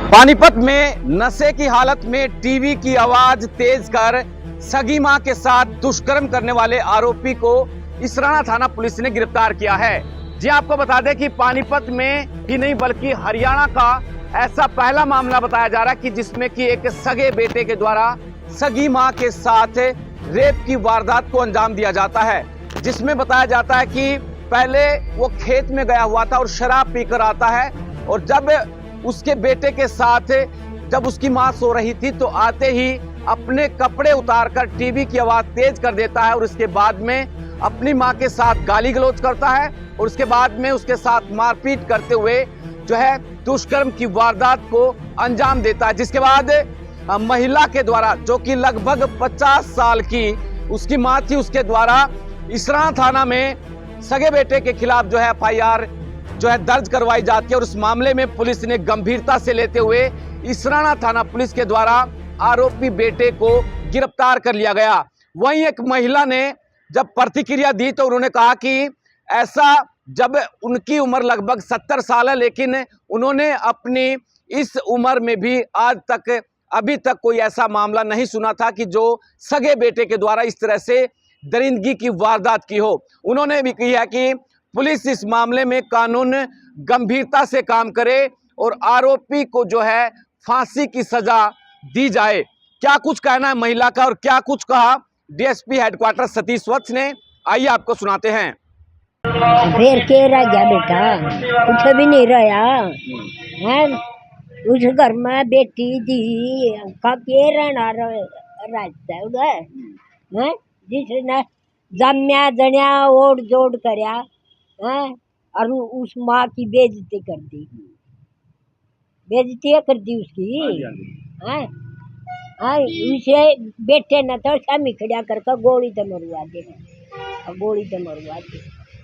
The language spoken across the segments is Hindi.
पानीपत में नशे की हालत में टीवी की आवाज तेज कर सगी मां के साथ दुष्कर्म करने वाले आरोपी को इसराना थाना पुलिस ने गिरफ्तार किया है। जी आपको बता दें कि पानीपत में ही नहीं बल्कि हरियाणा का ऐसा पहला मामला बताया जा रहा है कि जिसमें कि एक सगे बेटे के द्वारा सगी मां के साथ रेप की वारदात को अंजाम दिया जाता है, जिसमें बताया जाता है कि पहले वो खेत में गया हुआ था और शराब पीकर आता है और जब उसके बेटे के साथ जब उसकी मां सो रही थी तो आते ही अपने कपड़े उतारकर टीवी की आवाज तेज कर देता है और उसके बाद में अपनी मां के साथ गाली गलौज करता है और उसके बाद में उसके साथ मारपीट करते हुए जो है दुष्कर्म की वारदात को अंजाम देता है। जिसके बाद महिला के द्वारा जो कि लगभग 50 साल की उसकी मां थी, उसके द्वारा इसराना थाना में सगे बेटे के खिलाफ जो है FIR जो है दर्ज करवाई जाती है और उस मामले में पुलिस ने गंभीरता से लेते हुए इसराना थाना पुलिस के द्वारा आरोपी बेटे को गिरफ्तार कर लिया गया। वहीं एक महिला ने जब प्रतिक्रिया दी तो उन्होंने कहा कि ऐसा जब उनकी उम्र लगभग 70 साल है लेकिन उन्होंने अपनी इस उम्र में भी आज तक अभी तक कोई ऐसा मामला नहीं सुना था कि जो सगे बेटे के द्वारा इस तरह से दरिंदगी की वारदात की हो। उन्होंने भी कहा कि पुलिस इस मामले में कानून गंभीरता से काम करे और आरोपी को जो है फांसी की सजा दी जाए। क्या कुछ कहना है महिला का और क्या कुछ कहा DSP हेडक्वार्टर सतीश वत्स ने, आइए आपको सुनाते हैं। फिर के रह गया बेटा, कुछ भी नहीं रहा है। उस घर में बेटी दी का के रहना रहता है, जिसने जम्या जनिया ओढ़ जोड़ करया है और उस माँ की बेइज्जती कर दी, बेइज्जती कर दी उसकी है। उसे बेटे न तो स्वामी खड़ा करके गोली तो मरवा दे, गोली तो मरवा दे।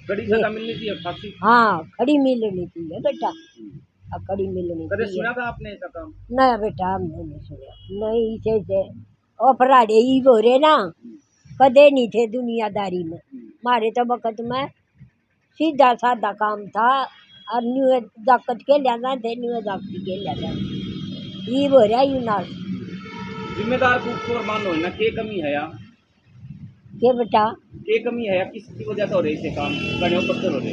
कड़ी सजा मिलनी चाहिए, फांसी। हाँ, खड़ी मिलनी चाहिए बेटा, खड़ी मिलनी कभी चाहिए। सुना था आपने ऐसा काम? नहीं बेटा, हमने नहीं सुना, नहीं इसे अपराधे ही हो रहे ना, कदे नहीं थे दुनियादारी में। हमारे तो वक्त में सीधा साधा काम था और न्यू जाकत के लिया थे, न्यू जाकती के लिया ये हो रहा यू ना। जिम्मेदार को मानो ना, के कमी है या के बेटा, के कमी है या किसकी वजह से हो रही है काम कड़े पत्थर हो रहे?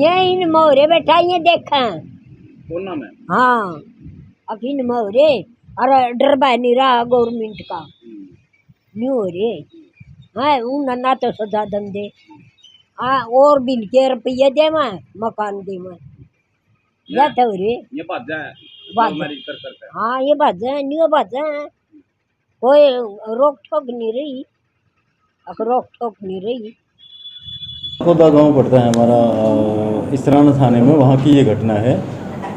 ये इन मोहरे बेटा ये देखा कौन नाम है? हाँ, अब इन मोहरे और डरबा नहीं रहा गवर्नमेंट का न्यू हो रहे हाँ, उन ना तो सजा दम दे। हाँ, और बिल के रुपये दे मैं मकान दे मैं या तो रे ये बात है कर। हाँ, ये बात है, न्यू बात है, कोई रोक ठोक नहीं रही, रोक ठोक नहीं रही। खोदा गांव पड़ता है हमारा इसराना थाने में, वहाँ की ये घटना है।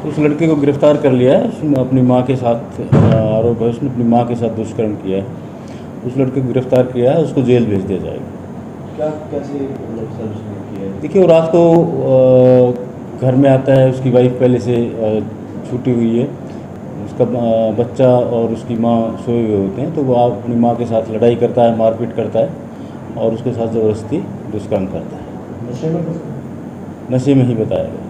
तो उस लड़के को गिरफ्तार कर लिया है, उसने अपनी माँ के साथ आरोप है, उसने अपनी माँ के साथ दुष्कर्म किया है। उस लड़के को गिरफ्तार किया है, उसको जेल भेज दिया जाएगा। क्या कैसे किया है? देखिए, वो रात को घर में आता है, उसकी वाइफ पहले से छूटी हुई है, उसका बच्चा और उसकी माँ सोए हुए होते हैं। तो वो अपनी माँ के साथ लड़ाई करता है, मारपीट करता है और उसके साथ ज़बरदस्ती दुष्कर्म करता है। नशे में? नशे में ही बताया गया।